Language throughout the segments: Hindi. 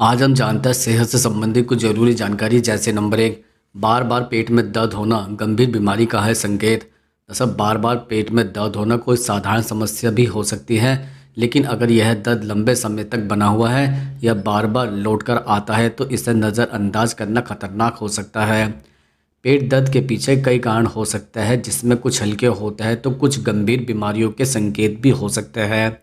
आज हम जानते हैं सेहत से संबंधित कुछ जरूरी जानकारी। जैसे नंबर एक, बार बार पेट में दर्द होना गंभीर बीमारी का है संकेत। दरअसल बार बार पेट में दर्द होना कोई साधारण समस्या भी हो सकती है, लेकिन अगर यह दर्द लंबे समय तक बना हुआ है या बार बार लौट कर आता है तो इसे नज़रअंदाज करना खतरनाक हो सकता है। पेट दर्द के पीछे कई कारण हो सकते हैं, जिसमें कुछ हल्के होते हैं तो कुछ गंभीर बीमारियों के संकेत भी हो सकते हैं।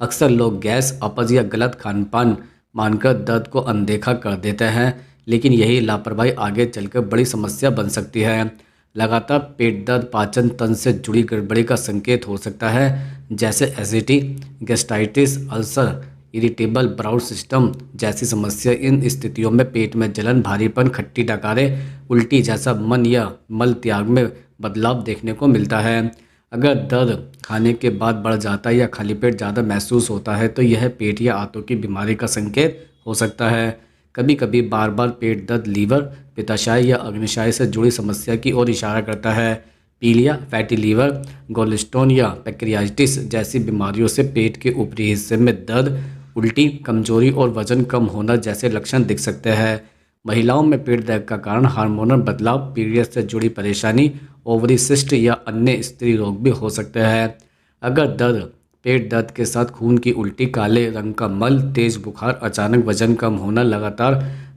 अक्सर लोग गैस, अपच या गलत खान पान मानकर दर्द को अनदेखा कर देते हैं, लेकिन यही लापरवाही आगे चलकर बड़ी समस्या बन सकती है। लगातार पेट दर्द पाचन तंत्र से जुड़ी गड़बड़ी का संकेत हो सकता है, जैसे acidity, gastritis, ulcer, irritable bowel system जैसी समस्या। इन स्थितियों में पेट में जलन, भारीपन, खट्टी डकारें, उल्टी जैसा मन या मल त्याग में बदलाव देखने को मिलता है। अगर दर्द खाने के बाद बढ़ जाता है या खाली पेट ज़्यादा महसूस होता है तो यह पेट या आंतों की बीमारी का संकेत हो सकता है। कभी कभी बार बार पेट दर्द लीवर, पित्ताशय या अग्न्याशय से जुड़ी समस्या की ओर इशारा करता है। पीलिया, फैटी लीवर, गॉलस्टोन या पैंक्रियाटिस जैसी बीमारियों से पेट के ऊपरी हिस्से में दर्द, उल्टी, कमजोरी और वजन कम होना जैसे लक्षण दिख सकते हैं। महिलाओं में पेट दर्द का कारण हार्मोनल बदलाव, पीरियड से जुड़ी परेशानी, ओवरी सिस्ट या अन्य स्त्री रोग भी हो सकते हैं। अगर पेट दर्द के साथ खून की उल्टी, काले रंग का मल, तेज बुखार, अचानक वजन कम होना, लगातार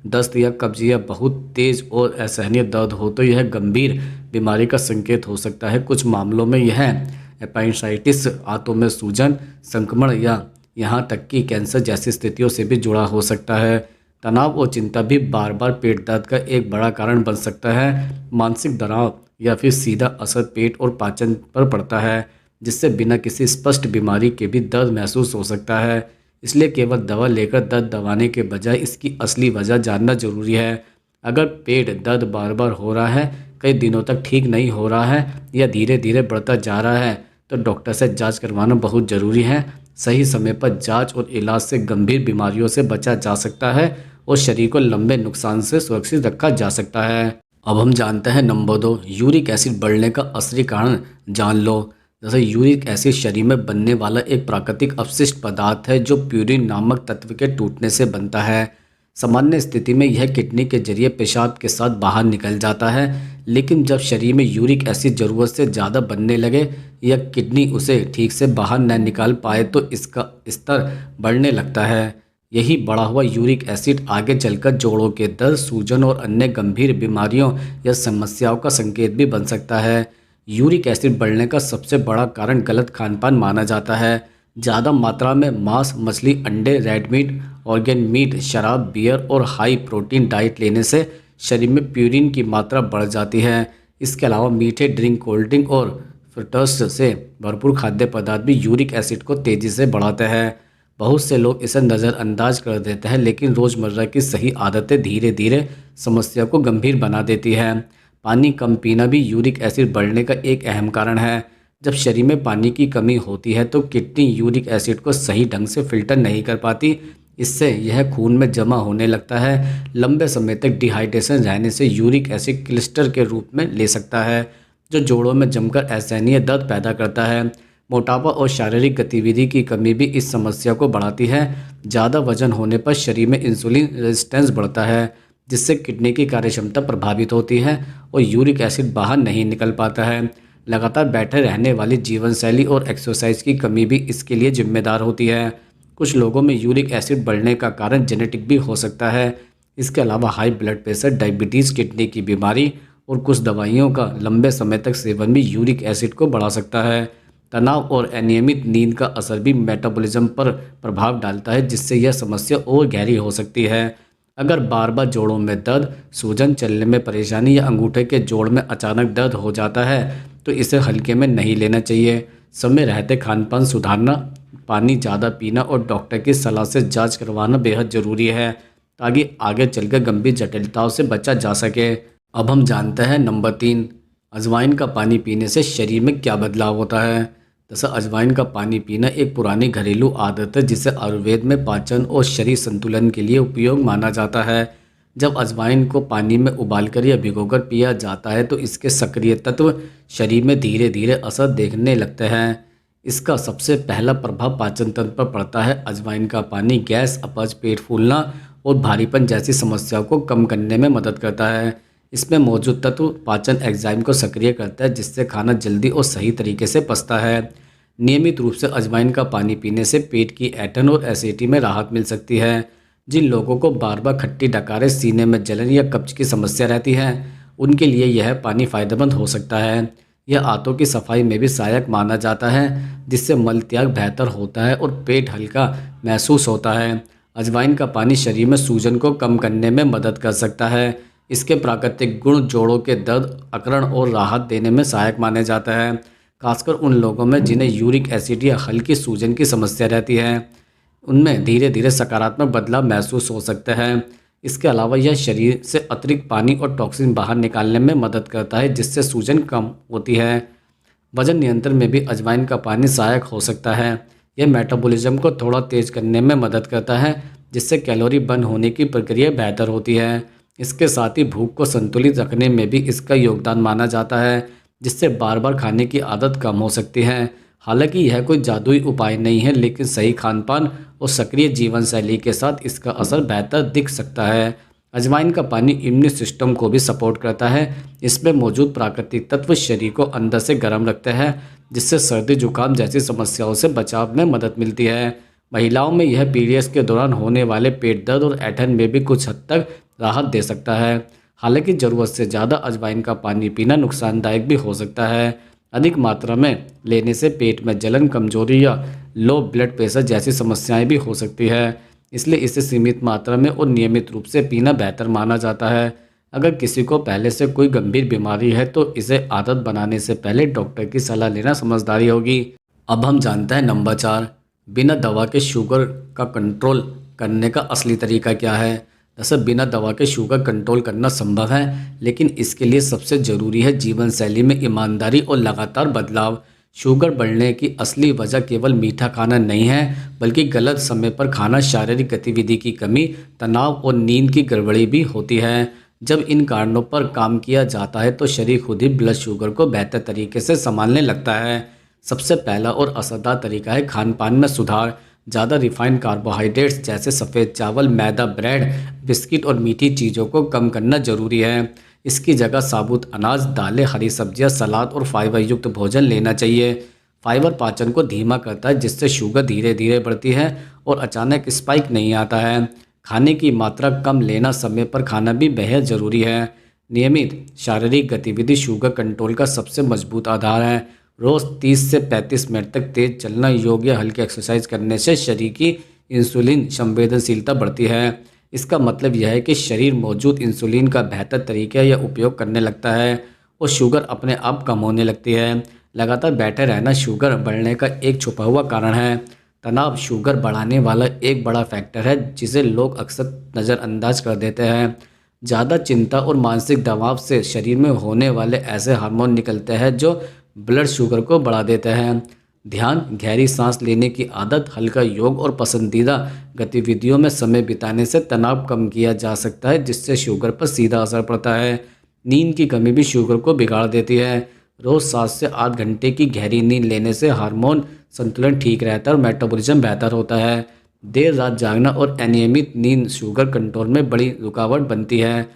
दस्त या कब्ज या बहुत तेज और असहनीय दर्द हो तो यह गंभीर बीमारी का संकेत हो सकता है। कुछ मामलों में यह एपेंडिसाइटिस, आंतों में सूजन, संक्रमण या यहाँ तक कि कैंसर जैसी स्थितियों से भी जुड़ा हो सकता है। तनाव और चिंता भी बार बार पेट दर्द का एक बड़ा कारण बन सकता है। मानसिक तनाव या फिर सीधा असर पेट और पाचन पर पड़ता है, जिससे बिना किसी स्पष्ट बीमारी के भी दर्द महसूस हो सकता है। इसलिए केवल दवा लेकर दर्द दबाने के बजाय इसकी असली वजह जानना जरूरी है। अगर पेट दर्द बार बार हो रहा है, कई दिनों तक ठीक नहीं हो रहा है या धीरे धीरे बढ़ता जा रहा है तो डॉक्टर से जांच करवाना बहुत ज़रूरी है। सही समय पर जांच और इलाज से गंभीर बीमारियों से बचा जा सकता है और शरीर को लंबे नुकसान से सुरक्षित रखा जा सकता है। अब हम जानते हैं नंबर 2, यूरिक एसिड बढ़ने का असली कारण जान लो। जैसे यूरिक एसिड शरीर में बनने वाला एक प्राकृतिक अपशिष्ट पदार्थ है जो प्यूरिन नामक तत्व के टूटने से बनता है। सामान्य स्थिति में यह किडनी के जरिए पेशाब के साथ बाहर निकल जाता है, लेकिन जब शरीर में यूरिक एसिड ज़रूरत से ज़्यादा बनने लगे या किडनी उसे ठीक से बाहर न निकाल पाए तो इसका स्तर बढ़ने लगता है। यही बढ़ा हुआ यूरिक एसिड आगे चलकर जोड़ों के दर्द, सूजन और अन्य गंभीर बीमारियों या समस्याओं का संकेत भी बन सकता है। यूरिक एसिड बढ़ने का सबसे बड़ा कारण गलत खान पान माना जाता है। ज़्यादा मात्रा में मांस, मछली, अंडे, रेड मीट, ऑर्गेन मीट, शराब, बियर और हाई प्रोटीन डाइट लेने से शरीर में प्यूरिन की मात्रा बढ़ जाती है। इसके अलावा मीठे ड्रिंक, कोल्ड ड्रिंक और फ्रूट्स से भरपूर खाद्य पदार्थ भी यूरिक एसिड को तेज़ी से बढ़ाते हैं। बहुत से लोग इसे नज़रअंदाज कर देते हैं, लेकिन रोज़मर्रा की सही आदतें धीरे धीरे समस्या को गंभीर बना देती हैं। पानी कम पीना भी यूरिक एसिड बढ़ने का एक अहम कारण है। जब शरीर में पानी की कमी होती है तो किडनी यूरिक एसिड को सही ढंग से फिल्टर नहीं कर पाती। इससे यह खून में जमा होने लगता है। लंबे समय तक डिहाइड्रेशन रहने से यूरिक एसिड क्लिस्टर के रूप में ले सकता है, जो जोड़ों में जमकर असहनीय दर्द पैदा करता है। मोटापा और शारीरिक गतिविधि की कमी भी इस समस्या को बढ़ाती है। ज़्यादा वजन होने पर शरीर में इंसुलिन रेजिस्टेंस बढ़ता है, जिससे किडनी की कार्यक्षमता प्रभावित होती है और यूरिक एसिड बाहर नहीं निकल पाता है। लगातार बैठे रहने वाली जीवन शैली और एक्सरसाइज की कमी भी इसके लिए जिम्मेदार होती है। कुछ लोगों में यूरिक एसिड बढ़ने का कारण जेनेटिक भी हो सकता है। इसके अलावा high blood pressure, diabetes, kidney की बीमारी और कुछ दवाइयों का लंबे समय तक सेवन भी यूरिक एसिड को बढ़ा सकता है। तनाव और अनियमित नींद का असर भी मेटाबॉलिज्म पर प्रभाव डालता है, जिससे यह समस्या और गहरी हो सकती है। अगर बार बार जोड़ों में दर्द, सूजन, चलने में परेशानी या अंगूठे के जोड़ में अचानक दर्द हो जाता है तो इसे हल्के में नहीं लेना चाहिए। समय रहते खान पान सुधारना, पानी ज़्यादा पीना और डॉक्टर की सलाह से जांच करवाना बेहद ज़रूरी है, ताकि आगे चलकर गंभीर जटिलताओं से बचा जा सके। अब हम जानते हैं नंबर 3, अजवाइन का पानी पीने से शरीर में क्या बदलाव होता है। जैसा अजवाइन का पानी पीना एक पुरानी घरेलू आदत है, जिसे आयुर्वेद में पाचन और शरीर संतुलन के लिए उपयोग माना जाता है। जब अजवाइन को पानी में उबालकर या भिगोकर पिया जाता है तो इसके सक्रिय तत्व शरीर में धीरे धीरे असर देखने लगते हैं। इसका सबसे पहला प्रभाव पाचन तंत्र पर पड़ता है। अजवाइन का पानी गैस, अपच, पेट फूलना और भारीपन जैसी समस्याओं को कम करने में मदद करता है। इसमें मौजूद तत्व पाचन एंजाइम को सक्रिय करता है, जिससे खाना जल्दी और सही तरीके से पचता है। नियमित रूप से अजवाइन का पानी पीने से पेट की ऐंठन और एसिडिटी में राहत मिल सकती है। जिन लोगों को बार बार खट्टी डकारें, सीने में जलन या कब्ज की समस्या रहती है, उनके लिए यह पानी फायदेमंद हो सकता है। यह आंतों की सफाई में भी सहायक माना जाता है, जिससे मल त्याग बेहतर होता है और पेट हल्का महसूस होता है। अजवाइन का पानी शरीर में सूजन को कम करने में मदद कर सकता है। इसके प्राकृतिक गुण जोड़ों के दर्द, अकड़न और राहत देने में सहायक माने जाता है, खासकर उन लोगों में जिन्हें यूरिक एसिड या हल्की सूजन की समस्या रहती है। उनमें धीरे धीरे सकारात्मक बदलाव महसूस हो सकते हैं। इसके अलावा यह शरीर से अतिरिक्त पानी और टॉक्सिन बाहर निकालने में मदद करता है, जिससे सूजन कम होती है। वजन नियंत्रण में भी अजवाइन का पानी सहायक हो सकता है। यह मेटाबॉलिज्म को थोड़ा तेज करने में मदद करता है, जिससे कैलोरी बर्न होने की प्रक्रिया बेहतर होती है। इसके साथ ही भूख को संतुलित रखने में भी इसका योगदान माना जाता है, जिससे बार बार खाने की आदत कम हो सकती है। हालांकि यह कोई जादुई उपाय नहीं है, लेकिन सही खानपान और सक्रिय जीवन शैली के साथ इसका असर बेहतर दिख सकता है। अजवाइन का पानी इम्यून सिस्टम को भी सपोर्ट करता है। इसमें मौजूद प्राकृतिक तत्व शरीर को अंदर से गर्म रखते हैं, जिससे सर्दी जुकाम जैसी समस्याओं से बचाव में मदद मिलती है। महिलाओं में यह पीरियड्स के दौरान होने वाले पेट दर्द और ऐंठन में भी कुछ हद तक राहत दे सकता है। हालांकि ज़रूरत से ज़्यादा अजवाइन का पानी पीना नुकसानदायक भी हो सकता है। अधिक मात्रा में लेने से पेट में जलन, कमजोरी या लो ब्लड प्रेशर जैसी समस्याएं भी हो सकती है। इसलिए इसे सीमित मात्रा में और नियमित रूप से पीना बेहतर माना जाता है। अगर किसी को पहले से कोई गंभीर बीमारी है तो इसे आदत बनाने से पहले डॉक्टर की सलाह लेना समझदारी होगी। अब हम जानते हैं नंबर 4, बिना दवा के शुगर का कंट्रोल करने का असली तरीका क्या है। दरअसल बिना दवा के शुगर कंट्रोल करना संभव है, लेकिन इसके लिए सबसे ज़रूरी है जीवन शैली में ईमानदारी और लगातार बदलाव। शुगर बढ़ने की असली वजह केवल मीठा खाना नहीं है, बल्कि गलत समय पर खाना, शारीरिक गतिविधि की कमी, तनाव और नींद की गड़बड़ी भी होती है। जब इन कारणों पर काम किया जाता है तो शरीर खुद ही ब्लड शुगर को बेहतर तरीके से संभालने लगता है। सबसे पहला और असरदार तरीका है खान पान में सुधार। ज़्यादा रिफाइंड कार्बोहाइड्रेट्स जैसे सफ़ेद चावल, मैदा, ब्रेड, बिस्किट और मीठी चीज़ों को कम करना जरूरी है। इसकी जगह साबुत अनाज, दालें, हरी सब्जियां, सलाद और फाइबर युक्त भोजन लेना चाहिए। फाइबर पाचन को धीमा करता है, जिससे शुगर धीरे धीरे बढ़ती है और अचानक स्पाइक नहीं आता है। खाने की मात्रा कम लेना, समय पर खाना भी बेहद ज़रूरी है। नियमित शारीरिक गतिविधि शुगर कंट्रोल का सबसे मजबूत आधार है। रोज़ 30 से 35 मिनट तक तेज़ चलना, योग या हल्की एक्सरसाइज करने से शरीर की इंसुलिन संवेदनशीलता बढ़ती है। इसका मतलब यह है कि शरीर मौजूद इंसुलिन का बेहतर तरीके या उपयोग करने लगता है और शुगर अपने आप कम होने लगती है। लगातार बैठे रहना शुगर बढ़ने का एक छुपा हुआ कारण है। तनाव शुगर बढ़ाने वाला एक बड़ा फैक्टर है, जिसे लोग अक्सर नज़रअंदाज कर देते हैं। ज़्यादा चिंता और मानसिक दबाव से शरीर में होने वाले ऐसे हार्मोन निकलते हैं जो ब्लड शुगर को बढ़ा देते हैं। ध्यान, गहरी सांस लेने की आदत, हल्का योग और पसंदीदा गतिविधियों में समय बिताने से तनाव कम किया जा सकता है, जिससे शुगर पर सीधा असर पड़ता है। नींद की कमी भी शुगर को बिगाड़ देती है। रोज़ 7 से 8 घंटे की गहरी नींद लेने से हार्मोन संतुलन ठीक रहता है और मेटाबॉलिज्म बेहतर होता है। देर रात जागना और अनियमित नींद शुगर कंट्रोल में बड़ी रुकावट बनती है।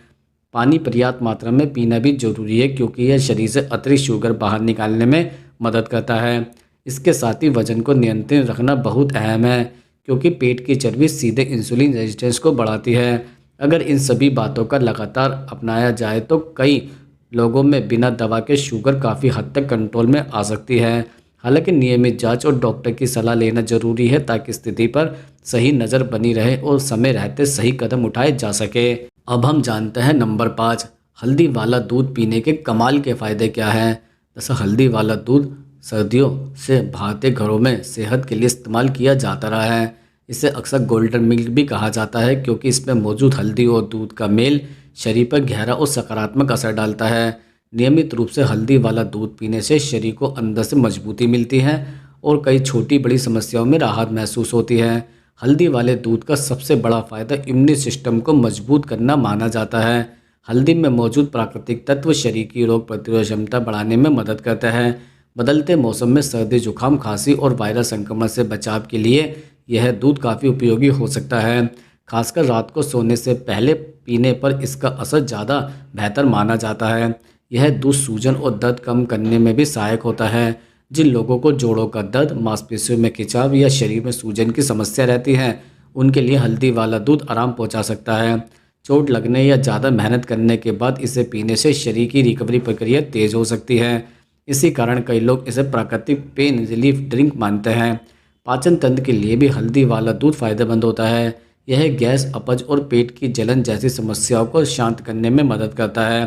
पानी पर्याप्त मात्रा में पीना भी जरूरी है, क्योंकि यह शरीर से अतिरिक्त शुगर बाहर निकालने में मदद करता है। इसके साथ ही वजन को नियंत्रित रखना बहुत अहम है, क्योंकि पेट की चर्बी सीधे इंसुलिन रेजिस्टेंस को बढ़ाती है। अगर इन सभी बातों का लगातार अपनाया जाए तो कई लोगों में बिना दवा के शुगर काफ़ी हद तक कंट्रोल में आ सकती है। हालांकि नियमित जांच और डॉक्टर की सलाह लेना जरूरी है, ताकि स्थिति पर सही नज़र बनी रहे और समय रहते सही कदम उठाए जा सके। अब हम जानते हैं नंबर 5, हल्दी वाला दूध पीने के कमाल के फ़ायदे क्या हैं। जैसे हल्दी वाला दूध सर्दियों से भारतीय घरों में सेहत के लिए इस्तेमाल किया जाता रहा है। इसे अक्सर गोल्डन मिल्क भी कहा जाता है, क्योंकि इसमें मौजूद हल्दी और दूध का मेल शरीर पर गहरा और सकारात्मक असर डालता है। नियमित रूप से हल्दी वाला दूध पीने से शरीर को अंदर से मजबूती मिलती है और कई छोटी बड़ी समस्याओं में राहत महसूस होती है। हल्दी वाले दूध का सबसे बड़ा फ़ायदा इम्यून सिस्टम को मजबूत करना माना जाता है। हल्दी में मौजूद प्राकृतिक तत्व शरीर की रोग प्रतिरोधक क्षमता बढ़ाने में मदद करता है। बदलते मौसम में सर्दी, जुकाम, खांसी और वायरल संक्रमण से बचाव के लिए यह दूध काफ़ी उपयोगी हो सकता है। खासकर रात को सोने से पहले पीने पर इसका असर ज़्यादा बेहतर माना जाता है। यह दूध सूजन और दर्द कम करने में भी सहायक होता है। जिन लोगों को जोड़ों का दर्द, मांसपेशियों में खिंचाव या शरीर में सूजन की समस्या रहती है, उनके लिए हल्दी वाला दूध आराम पहुंचा सकता है। चोट लगने या ज़्यादा मेहनत करने के बाद इसे पीने से शरीर की रिकवरी प्रक्रिया तेज़ हो सकती है। इसी कारण कई लोग इसे प्राकृतिक पेन रिलीफ ड्रिंक मानते हैं। पाचन तंत्र के लिए भी हल्दी वाला दूध फायदेमंद होता है। यह गैस, अपच और पेट की जलन जैसी समस्याओं को शांत करने में मदद करता है।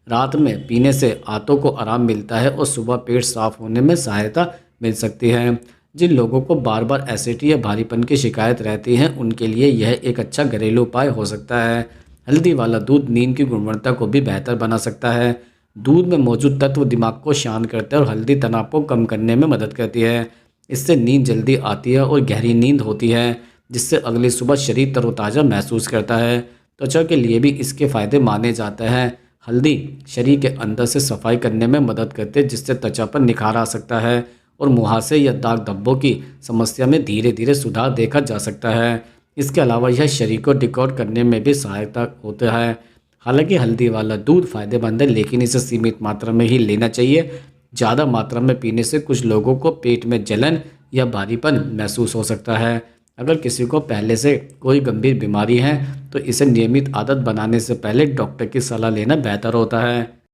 रात में पीने से आंतों को आराम मिलता है और सुबह पेट साफ होने में सहायता मिल सकती है। जिन लोगों को बार बार एसिडिटी या भारीपन की शिकायत रहती है, उनके लिए यह एक अच्छा घरेलू उपाय हो सकता है। हल्दी वाला दूध नींद की गुणवत्ता को भी बेहतर बना सकता है। दूध में मौजूद तत्व दिमाग को शांत करते हैं और हल्दी तनाव को कम करने में मदद करती है। इससे नींद जल्दी आती है और गहरी नींद होती है, जिससे अगली सुबह शरीर तरोताज़ा महसूस करता है। त्वचा के लिए भी इसके फायदे माने जाते हैं। हल्दी शरीर के अंदर से सफाई करने में मदद करते हैं, जिससे त्वचा पर निखार आ सकता है और मुहासे या दाग धब्बों की समस्या में धीरे धीरे सुधार देखा जा सकता है। इसके अलावा यह शरीर को डिकॉट करने में भी सहायता होता है। हालांकि हल्दी वाला दूध फायदेमंद है, लेकिन इसे सीमित मात्रा में ही लेना चाहिए। ज़्यादा मात्रा में पीने से कुछ लोगों को पेट में जलन या भारीपन महसूस हो सकता है। अगर किसी को पहले से कोई गंभीर बीमारी है तो इसे नियमित आदत बनाने से पहले डॉक्टर की सलाह लेना बेहतर होता है।